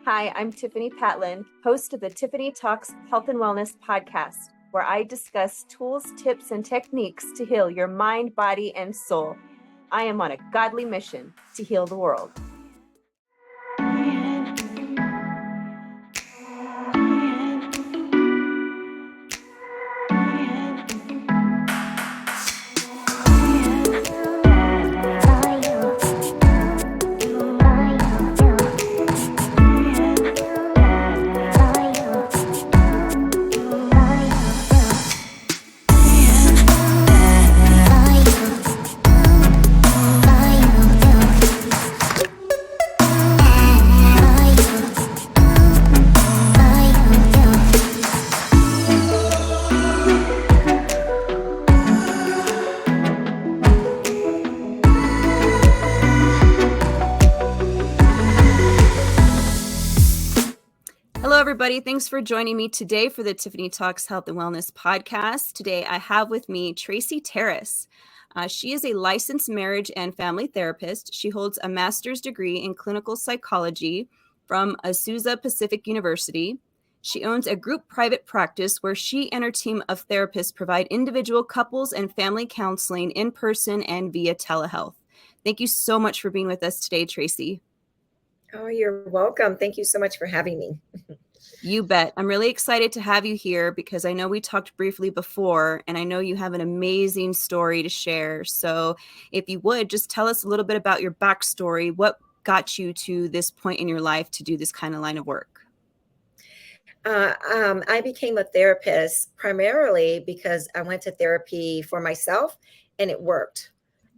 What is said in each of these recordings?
Hi, I'm Tiffani Patlin, host of the Tiffani Talks Health and Wellness podcast, where I discuss tools, tips, and techniques to heal your mind, body, and soul. I am on a godly mission to heal the world. Hello, everybody. Thanks for joining me today for the Tiffani Talks Health and Wellness podcast. Today, I have with me Tracy Taris. She is a licensed marriage and family therapist. She holds a master's degree in clinical psychology from Azusa Pacific University. She owns a group private practice where she and her team of therapists provide individual, couples, and family counseling in person and via telehealth. Thank you so much for being with us today, Tracy. Oh, you're welcome. Thank you so much for having me. You bet. I'm really excited to have you here because I know we talked briefly before, and I know you have an amazing story to share. So if you would, just tell us a little bit about your backstory. What got you to this point in your life to do this kind of line of work? I became a therapist primarily because I went to therapy for myself and it worked.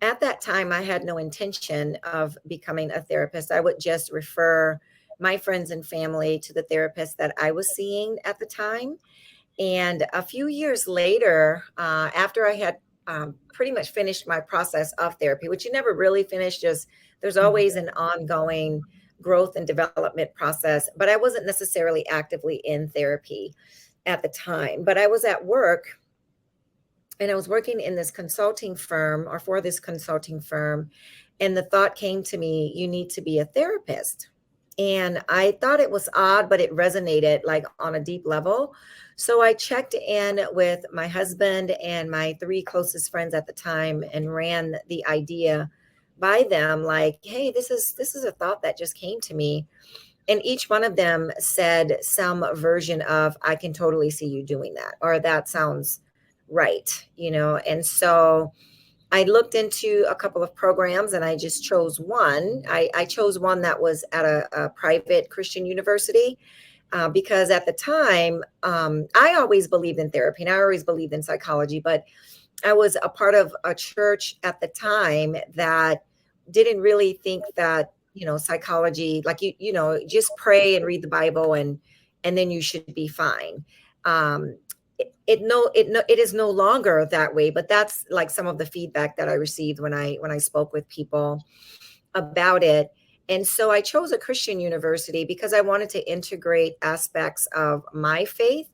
At that time, I had no intention of becoming a therapist. I would just refer my friends and family to the therapist that I was seeing at the time. And a few years later, after I had pretty much finished my process of therapy, which you never really finish, just there's always an ongoing growth and development process, but I wasn't necessarily actively in therapy at the time. But I was at work and I was working in this consulting firm or for this consulting firm. And the thought came to me, you need to be a therapist. And I thought it was odd, but it resonated like on a deep level. So I checked in with my husband and my three closest friends at the time and ran the idea by them like, hey, this is a thought that just came to me. And each one of them said some version of, I can totally see you doing that, or that sounds right. And so I looked into a couple of programs and I just chose one. I chose one that was at a private Christian university because at the time, I always believed in therapy and I always believed in psychology, but I was a part of a church at the time that didn't really think that, psychology, like, just pray and read the Bible and then you should be fine. It is no longer that way, but that's like some of the feedback that I received when I spoke with people about it. And so I chose a Christian university because I wanted to integrate aspects of my faith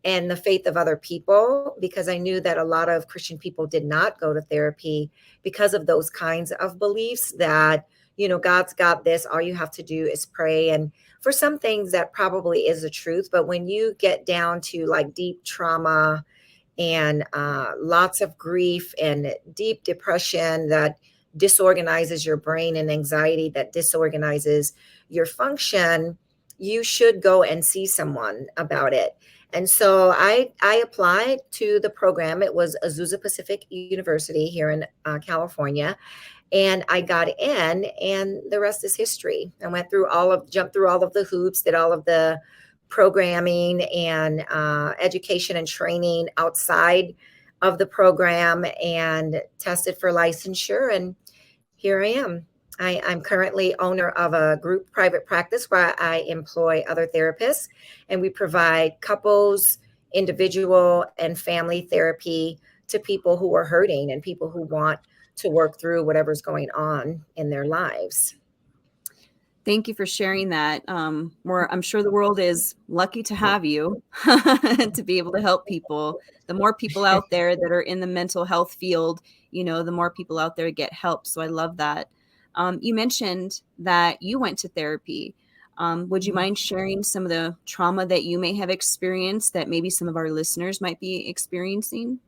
and the faith of other people, because I knew that a lot of Christian people did not go to therapy because of those kinds of beliefs that, God's got this, all you have to do is pray. And for some things that probably is the truth, but when you get down to like deep trauma and lots of grief and deep depression that disorganizes your brain and anxiety that disorganizes your function, you should go and see someone about it. And so I applied to the program. It was Azusa Pacific University here in California. And I got in, and the rest is history. I jumped through all of the hoops, did all of the programming and education and training outside of the program, and tested for licensure. And here I am. I'm currently owner of a group private practice where I employ other therapists, and we provide couples, individual, and family therapy to people who are hurting and people who want to work through whatever's going on in their lives. Thank you for sharing that. I'm sure the world is lucky to have you to be able to help people. The more people out there that are in the mental health field, the more people out there get help. So I love that. You mentioned that you went to therapy. Would you mind sharing some of the trauma that you may have experienced that maybe some of our listeners might be experiencing?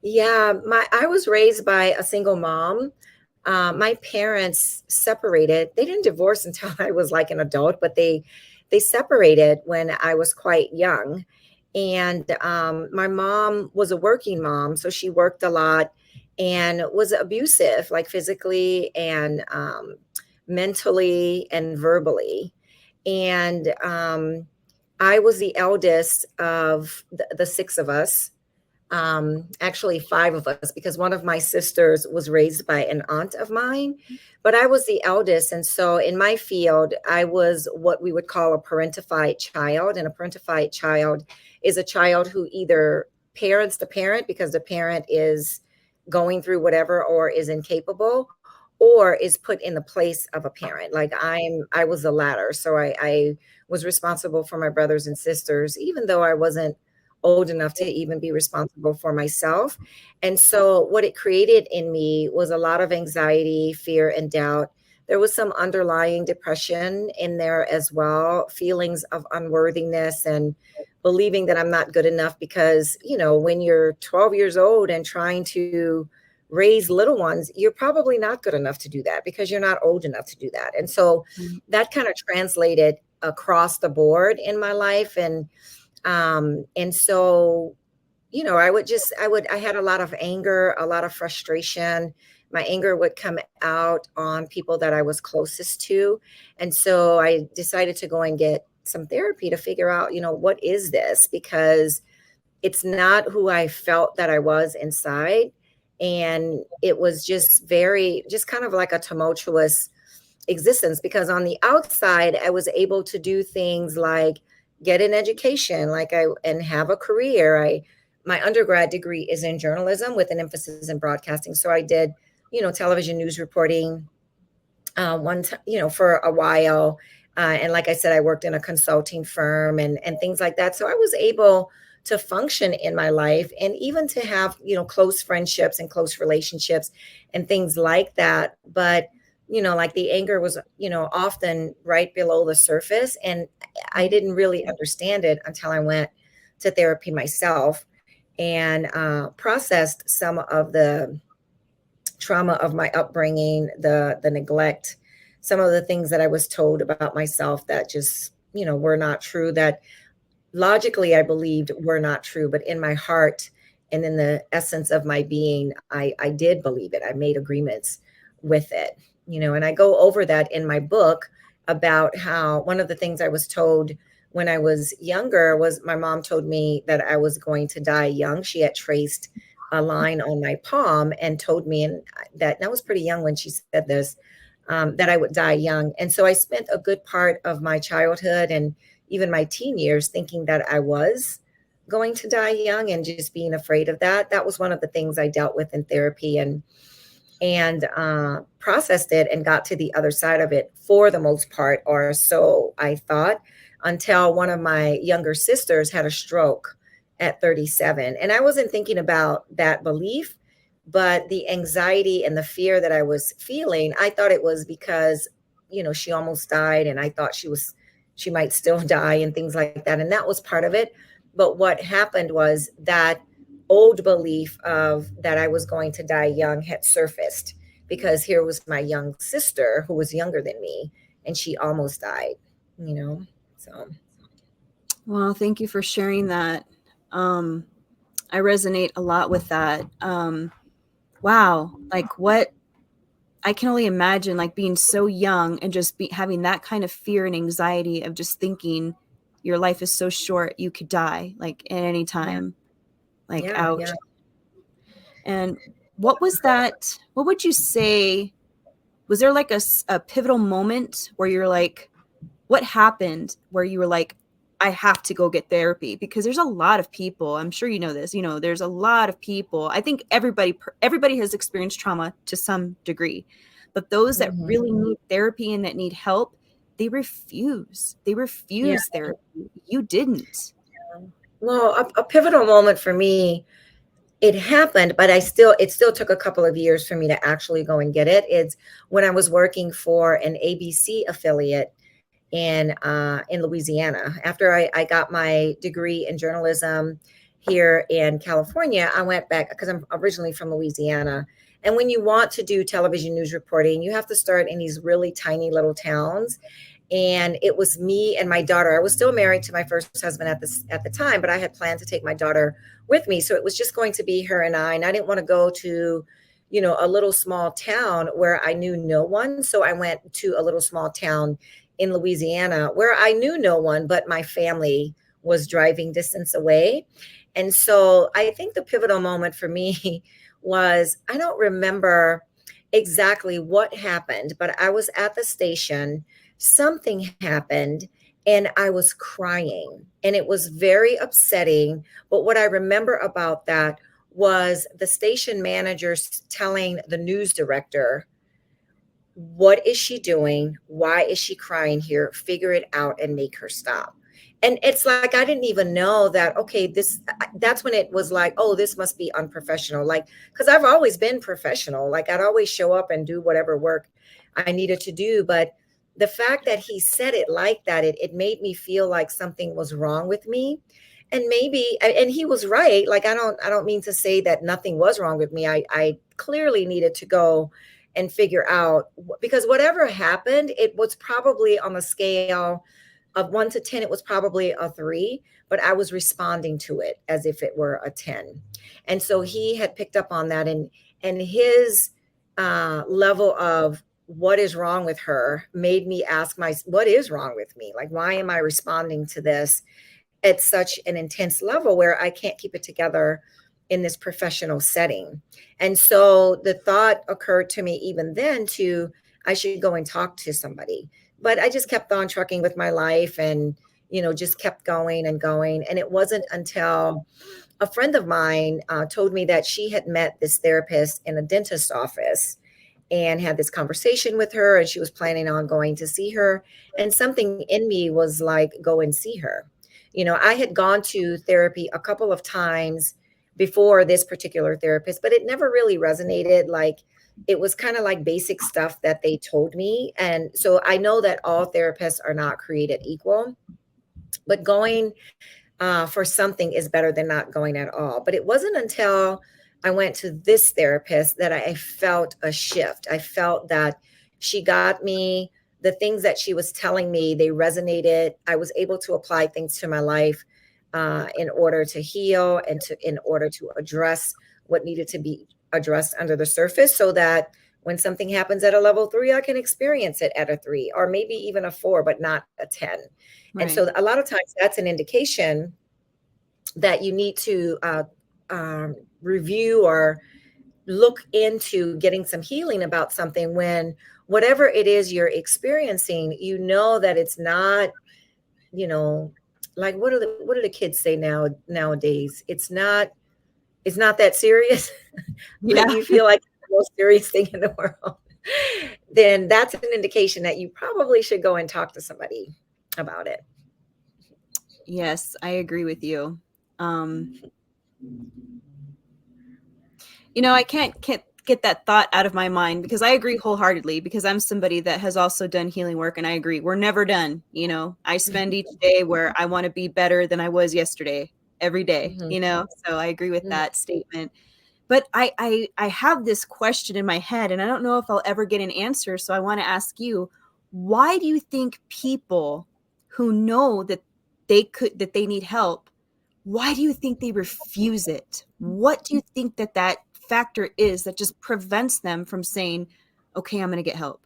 Yeah, I was raised by a single mom. My parents separated. They didn't divorce until I was like an adult, but they separated when I was quite young. And my mom was a working mom, so she worked a lot and was abusive, like physically and mentally and verbally. And I was the eldest of the six of us, actually five of us, because one of my sisters was raised by an aunt of mine, but I was the eldest. And so in my field, I was what we would call a parentified child. And a parentified child is a child who either parents the parent because the parent is going through whatever or is incapable, or is put in the place of a parent. Like I was the latter. So I was responsible for my brothers and sisters, even though I wasn't old enough to even be responsible for myself. And so what it created in me was a lot of anxiety, fear, and doubt. There was some underlying depression in there as well, feelings of unworthiness and believing that I'm not good enough because, when you're 12 years old and trying to raise little ones, you're probably not good enough to do that because you're not old enough to do that. And so that kind of translated across the board in my life. And so, I had a lot of anger, a lot of frustration. My anger would come out on people that I was closest to. And so I decided to go and get some therapy to figure out, what is this? Because it's not who I felt that I was inside. And it was just kind of like a tumultuous existence, because on the outside, I was able to do things like get an education, and have a career. My undergrad degree is in journalism with an emphasis in broadcasting. So I did, television news reporting for a while. And like I said, I worked in a consulting firm and things like that. So I was able to function in my life and even to have, close friendships and close relationships and things like that. But, like the anger was, often right below the surface. And I didn't really understand it until I went to therapy myself and processed some of the trauma of my upbringing, the neglect, some of the things that I was told about myself that just, were not true, that logically I believed were not true, but in my heart and in the essence of my being, I did believe it. I made agreements with it, and I go over that in my book about how one of the things I was told when I was younger was my mom told me that I was going to die young. She had traced a line on my palm and told me, and that I was pretty young when she said this, that I would die young. And so I spent a good part of my childhood and even my teen years thinking that I was going to die young and just being afraid of that. That was one of the things I dealt with in therapy and processed it and got to the other side of it for the most part, or so I thought, until one of my younger sisters had a stroke at 37. And I wasn't thinking about that belief, but the anxiety and the fear that I was feeling, I thought it was because, she almost died and I thought she might still die and things like that. And that was part of it. But what happened was that old belief of that I was going to die young had surfaced, because here was my young sister who was younger than me and she almost died, so. Well, thank you for sharing that. I resonate a lot with that. Wow. Like what I can only imagine, like being so young and just having that kind of fear and anxiety of just thinking your life is so short, you could die like at any time. Like, Yeah, ouch. yeah. And what was that? What would you say? Was there like a pivotal moment where you're like, what happened where you were like, I have to go get therapy? Because there's a lot of people, I'm sure you know this, there's a lot of people. I think everybody has experienced trauma to some degree, but those that really need therapy and that need help, they refuse. They refuse therapy. You didn't. Well, a pivotal moment for me, it happened, but it still took a couple of years for me to actually go and get it. It's when I was working for an ABC affiliate in Louisiana. After I got my degree in journalism here in California, I went back because I'm originally from Louisiana. And when you want to do television news reporting, you have to start in these really tiny little towns. And it was me and my daughter. I was still married to my first husband at the time, but I had planned to take my daughter with me. So it was just going to be her and I didn't want to go to, a little small town where I knew no one. So I went to a little small town in Louisiana where I knew no one, but my family was driving distance away. And so I think the pivotal moment for me was, I don't remember exactly what happened, but I was at the station, something happened, and I was crying, and it was very upsetting. But what I remember about that was the station managers telling the news director, what is she doing? Why is she crying here? Figure it out and make her stop. And it's like, I didn't even know that, okay, that's when it was like, oh, this must be unprofessional. Like, because I've always been professional. Like, I'd always show up and do whatever work I needed to do. But the fact that he said it like that, it made me feel like something was wrong with me. And he was right. Like, I don't mean to say that nothing was wrong with me. I clearly needed to go and figure out, because whatever happened, it was probably on the scale of 1 to 10, it was probably a 3, but I was responding to it as if it were a 10. And so he had picked up on that, and his level of what is wrong with her made me ask what is wrong with me? Like, why am I responding to this at such an intense level where I can't keep it together in this professional setting? And so the thought occurred to me even then I should go and talk to somebody. But I just kept on trucking with my life and, just kept going and going. And it wasn't until a friend of mine told me that she had met this therapist in a dentist's office and had this conversation with her, and she was planning on going to see her. And something in me was like, go and see her. I had gone to therapy a couple of times before this particular therapist, but it never really resonated. Like, it was kind of like basic stuff that they told me. And so I know that all therapists are not created equal, but going for something is better than not going at all. But it wasn't until I went to this therapist that I felt a shift. I felt that she got me. The things that she was telling me, they resonated. I was able to apply things to my life in order to heal and in order to address what needed to be addressed under the surface, so that when something happens at a level 3, I can experience it at a 3 or maybe even a 4, but not a 10. Right. And so a lot of times that's an indication that you need to review or look into getting some healing about something, when whatever it is you're experiencing, that it's not, like, what do the kids say nowadays? It's not that serious. Yeah. Like, you feel like it's the most serious thing in the world, then that's an indication that you probably should go and talk to somebody about it. Yes, I agree with you. I can't get that thought out of my mind, because I agree wholeheartedly, because I'm somebody that has also done healing work, and I agree. We're never done. I spend each day where I want to be better than I was yesterday, every day, so I agree with that statement. But I have this question in my head, and I don't know if I'll ever get an answer. So I want to ask you, why do you think people who know that they need help, why do you think they refuse it? What do you think that factor is that just prevents them from saying, okay, I'm going to get help?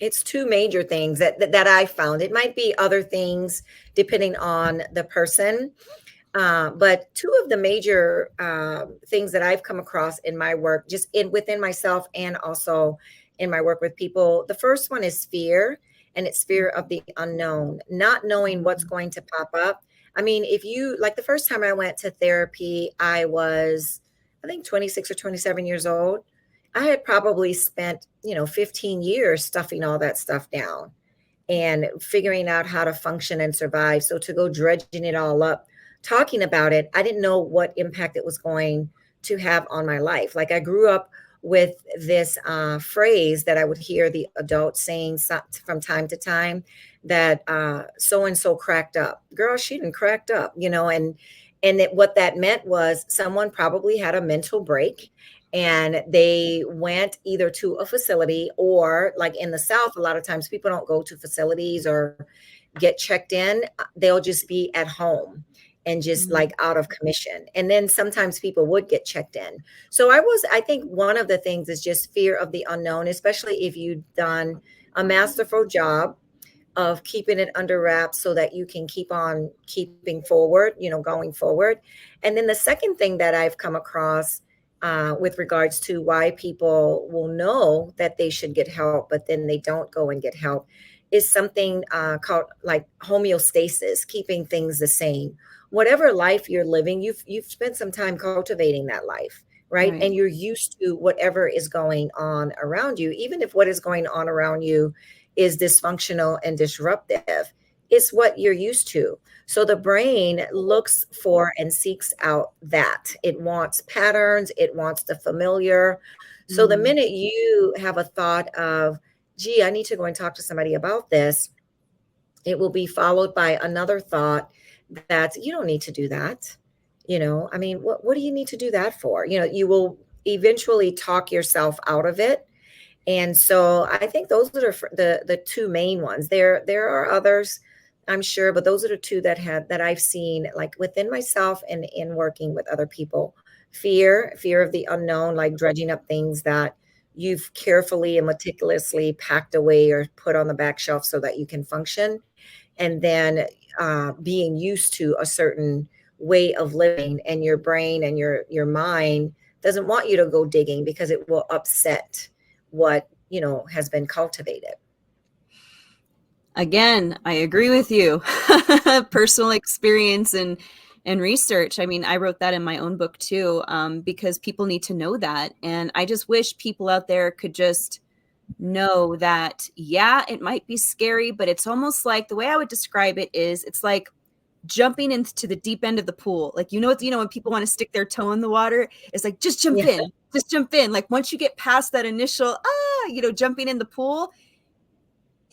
It's two major things that I found. It might be other things depending on the person. But two of the major things that I've come across in my work, just within myself and also in my work with people. The first one is fear, and it's fear of the unknown, not knowing what's going to pop up. I mean, like the first time I went to therapy, I was, I think, 26 or 27 years old. I had probably spent, 15 years stuffing all that stuff down and figuring out how to function and survive. So to go dredging it all up, talking about it, I didn't know what impact it was going to have on my life. Like, I grew up with this phrase that I would hear the adults saying from time to time, that so and so cracked up. Girl, she didn't cracked up, what that meant was someone probably had a mental break, and they went either to a facility, or like in the South, a lot of times people don't go to facilities or get checked in. They'll just be at home and just like out of commission. And then sometimes people would get checked in. So I think one of the things is just fear of the unknown, especially if you've done a masterful job of keeping it under wraps so that you can keep on keeping forward, going forward. And then the second thing that I've come across with regards to why people will know that they should get help, but then they don't go and get help, is something called like homeostasis, keeping things the same. Whatever life you're living, you've spent some time cultivating that life, right? And you're used to whatever is going on around you, even if what is going on around you is dysfunctional and disruptive. It's what you're used to. So the brain looks for and seeks out that. It wants patterns, it wants the familiar. So the minute you have a thought of, gee, I need to go and talk to somebody about this, it will be followed by another thought that you don't need to do that. I mean, what do you need to do that for? You will eventually talk yourself out of it. And so I think those are the two main ones. There are others, I'm sure, but those are the two that I've seen, like within myself and in working with other people. Fear of the unknown, like dredging up things that you've carefully and meticulously packed away or put on the back shelf so that you can function. And then being used to a certain way of living, and your brain and your mind doesn't want you to go digging because it will upset what has been cultivated. Again, I agree with you. Personal experience and research. I mean, I wrote that in my own book too, because people need to know that. And I just wish people out there could just know that, yeah, it might be scary, but it's almost like, the way I would describe it is, it's like jumping into the deep end of the pool. Like, when people want to stick their toe in the water, it's like, just jump in, just jump in. Like once you get past that initial, jumping in the pool,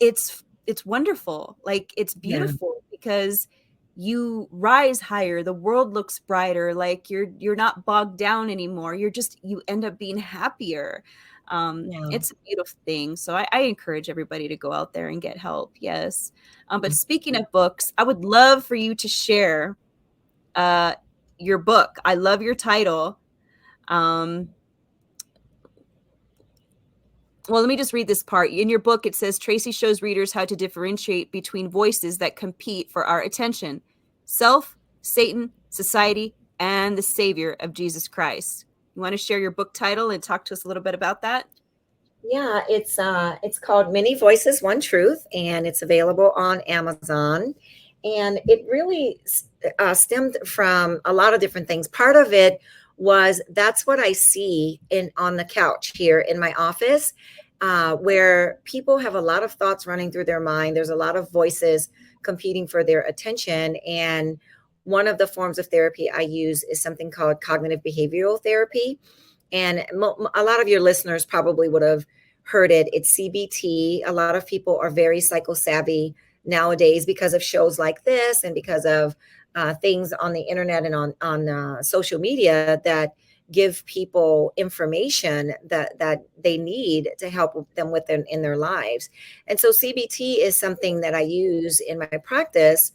it's wonderful. Like it's beautiful because you rise higher. The world looks brighter. Like you're not bogged down anymore. You end up being happier. It's a beautiful thing. So I encourage everybody to go out there and get help. Yes. But speaking of books, I would love for you to share your book. I love your title. Well, let me just read this part. In your book, it says, Tracy shows readers how to differentiate between voices that compete for our attention: self, Satan, society, and the Savior of Jesus Christ. You want to share your book title and talk to us a little bit about that? Yeah, it's called Many Voices, One Truth, and it's available on Amazon. And it really stemmed from a lot of different things. Part of it was, that's what I see on the couch here in my office, where people have a lot of thoughts running through their mind. There's a lot of voices competing for their attention. And one of the forms of therapy I use is something called cognitive behavioral therapy. And a lot of your listeners probably would have heard it. It's CBT. A lot of people are very psycho-savvy nowadays because of shows like this, and because of things on the internet and on social media that give people information that they need to help them with in their lives. And so CBT is something that I use in my practice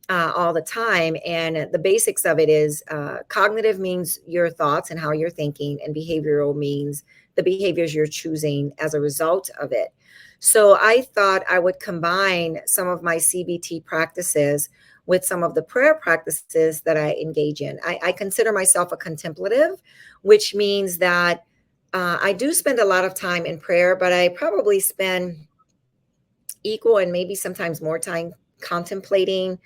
all the time. And the basics of it is cognitive means your thoughts and how you're thinking, and behavioral means the behaviors you're choosing as a result of it. So I thought I would combine some of my CBT practices with some of the prayer practices that I engage in. I consider myself a contemplative, which means that I do spend a lot of time in prayer, but I probably spend equal and maybe sometimes more time contemplating,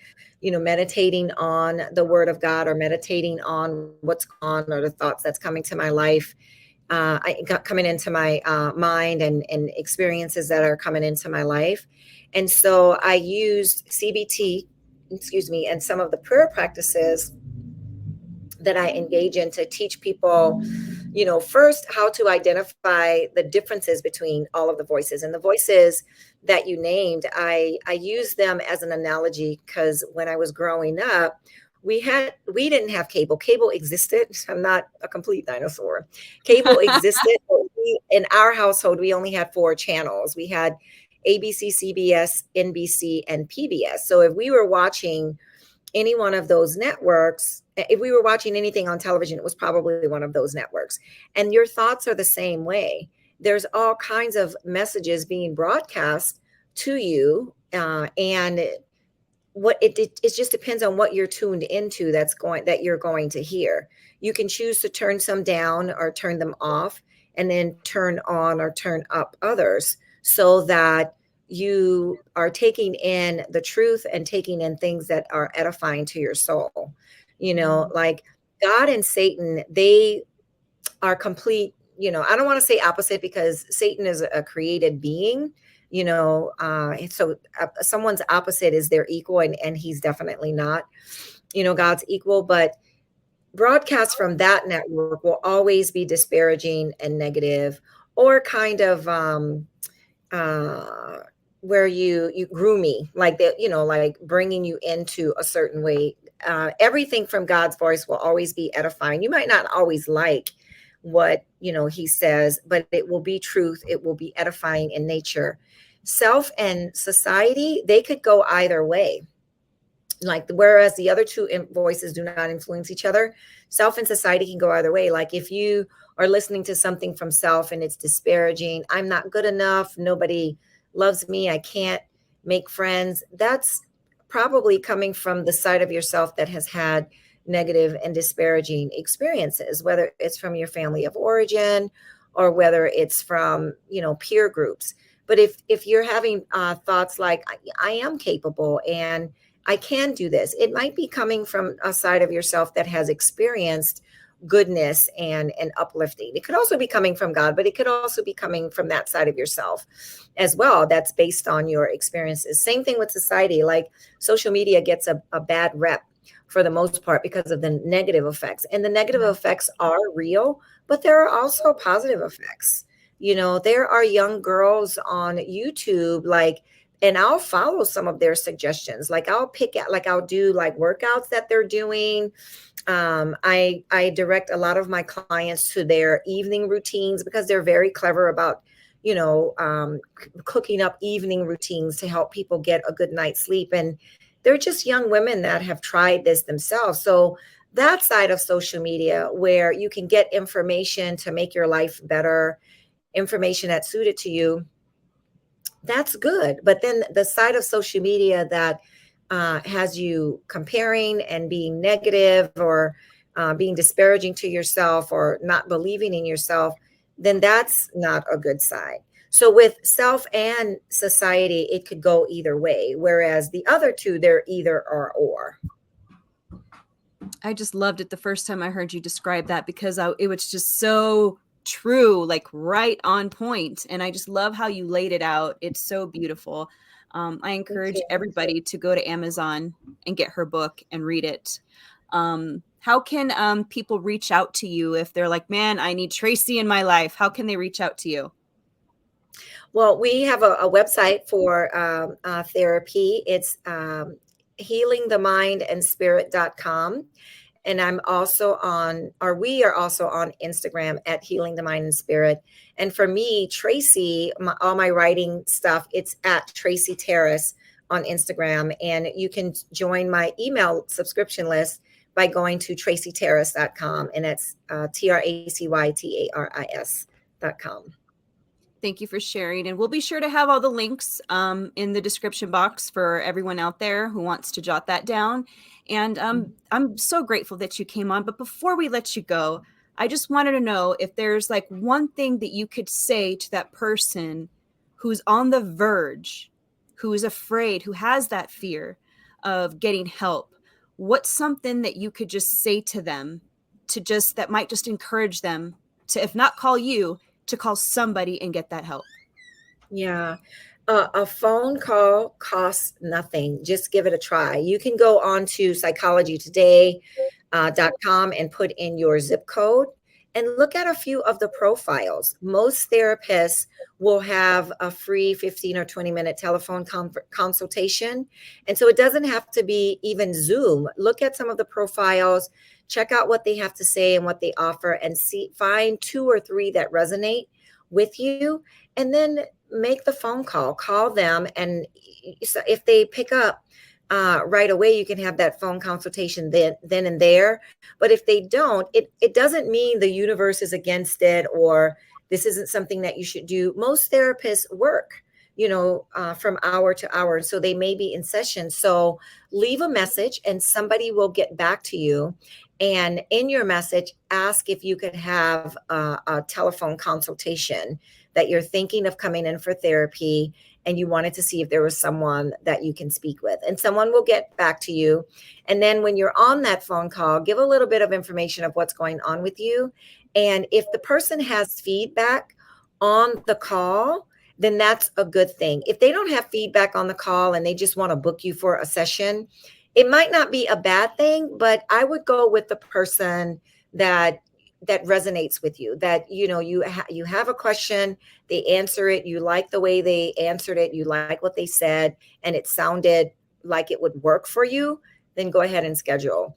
meditating on the word of God, or meditating on what's going on, or the thoughts that's coming to my life, coming into my mind, and experiences that are coming into my life. And so I used CBT, and some of the prayer practices that I engage in to teach people, first how to identify the differences between all of the voices. And the voices that you named, I use them as an analogy because when I was growing up, we didn't have cable. Cable existed. I'm not a complete dinosaur. Cable existed. In our household, we only had 4 channels. We had ABC, CBS, NBC, and PBS. So if we were watching any one of those networks, if we were watching anything on television, it was probably one of those networks. And your thoughts are the same way. There's all kinds of messages being broadcast to you, and it just depends on what you're tuned into that you're going to hear. You can choose to turn some down or turn them off, and then turn on or turn up others, so that you are taking in the truth and taking in things that are edifying to your soul. Like God and Satan, they are complete, I don't want to say opposite, because Satan is a created being, so someone's opposite is their equal, and he's definitely not, God's equal. But broadcasts from that network will always be disparaging and negative, or kind of where you grooming, like that, like bringing you into a certain way. Everything from God's voice will always be edifying. You might not always like what he says, but it will be truth. It will be edifying in nature. Self and society, they could go either way. Like, whereas the other two voices do not influence each other, self and society can go either way. Like, if you are listening to something from self and it's disparaging, I'm not good enough, nobody loves me, I can't make friends, that's probably coming from the side of yourself that has had negative and disparaging experiences, whether it's from your family of origin or whether it's from, peer groups. But if you're having thoughts like, I am capable and I can do this, it might be coming from a side of yourself that has experienced goodness and uplifting. It could also be coming from God, but it could also be coming from that side of yourself as well. That's based on your experiences. Same thing with society. Like, social media gets a bad rep for the most part because of the negative effects. And the negative effects are real, but there are also positive effects. There are young girls on YouTube, and I'll follow some of their suggestions. Like, I'll do workouts that they're doing. I direct a lot of my clients to their evening routines because they're very clever about, cooking up evening routines to help people get a good night's sleep. And they're just young women that have tried this themselves. So that side of social media, where you can get information to make your life better, information that's suited to you, that's good. But then the side of social media that has you comparing and being negative, or being disparaging to yourself, or not believing in yourself, then that's not a good side. So with self and society, it could go either way. Whereas the other two, they're either or. I just loved it the first time I heard you describe that, because it was just so true, like right on point. And I just love how you laid it out. It's so beautiful. I encourage everybody to go to Amazon and get her book and read it. How can people reach out to you if they're like, man, I need Tracy in my life? How can they reach out to you? Well, we have a website for therapy. It's healingthemindandspirit.com. And we are also on Instagram at Healing the Mind and Spirit. And for me, Tracy, all my writing stuff, it's at Tracy Taris on Instagram. And you can join my email subscription list by going to tracytaris.com. And that's TracyTaris.com. Thank you for sharing. And we'll be sure to have all the links in the description box for everyone out there who wants to jot that down. And I'm so grateful that you came on. But before we let you go, I just wanted to know if there's like one thing that you could say to that person who's on the verge, who is afraid, who has that fear of getting help. What's something that you could just say to them that might just encourage them to, if not call you, to call somebody and get that help? Yeah. A phone call costs nothing. Just give it a try. You can go on to psychologytoday.com and put in your zip code, and look at a few of the profiles. Most therapists will have a free 15 or 20-minute telephone consultation. And so it doesn't have to be even Zoom. Look at some of the profiles, check out what they have to say and what they offer, and find 2 or 3 that resonate with you, and then make the phone call them. And if they pick up right away, you can have that phone consultation then and there. But if they don't, it doesn't mean the universe is against it or this isn't something that you should do. Most therapists work, from hour to hour. So they may be in session. So leave a message and somebody will get back to you. And in your message, ask if you could have a telephone consultation, that you're thinking of coming in for therapy and you wanted to see if there was someone that you can speak with. And someone will get back to you. And then when you're on that phone call, give a little bit of information of what's going on with you. And if the person has feedback on the call, then that's a good thing. If they don't have feedback on the call and they just want to book you for a session, it might not be a bad thing, but I would go with the person that resonates with you, that, you have a question, they answer it, you like the way they answered it, you like what they said, and it sounded like it would work for you, then go ahead and schedule.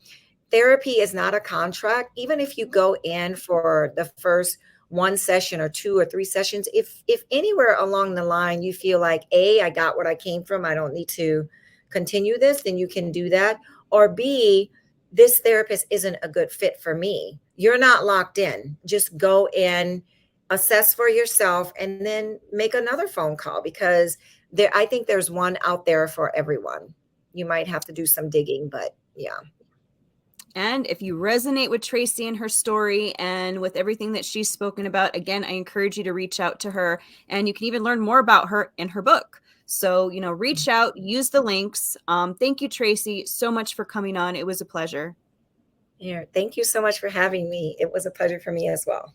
Therapy is not a contract. Even if you go in for the first 1 session or 2 or 3 sessions, if anywhere along the line you feel like, A, I got what I came from, I don't need to continue this, then you can do that. Or B, this therapist isn't a good fit for me. You're not locked in. Just go in, assess for yourself, and then make another phone call, because I think there's one out there for everyone. You might have to do some digging, but yeah. And if you resonate with Tracy and her story and with everything that she's spoken about, again, I encourage you to reach out to her, and you can even learn more about her in her book. So, reach out, use the links. Thank you, Tracy, so much for coming on. It was a pleasure. Yeah, thank you so much for having me. It was a pleasure for me as well.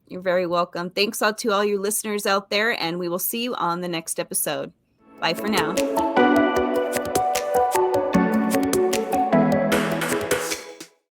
You're very welcome. Thanks to all you listeners out there, and we will see you on the next episode. Bye for now.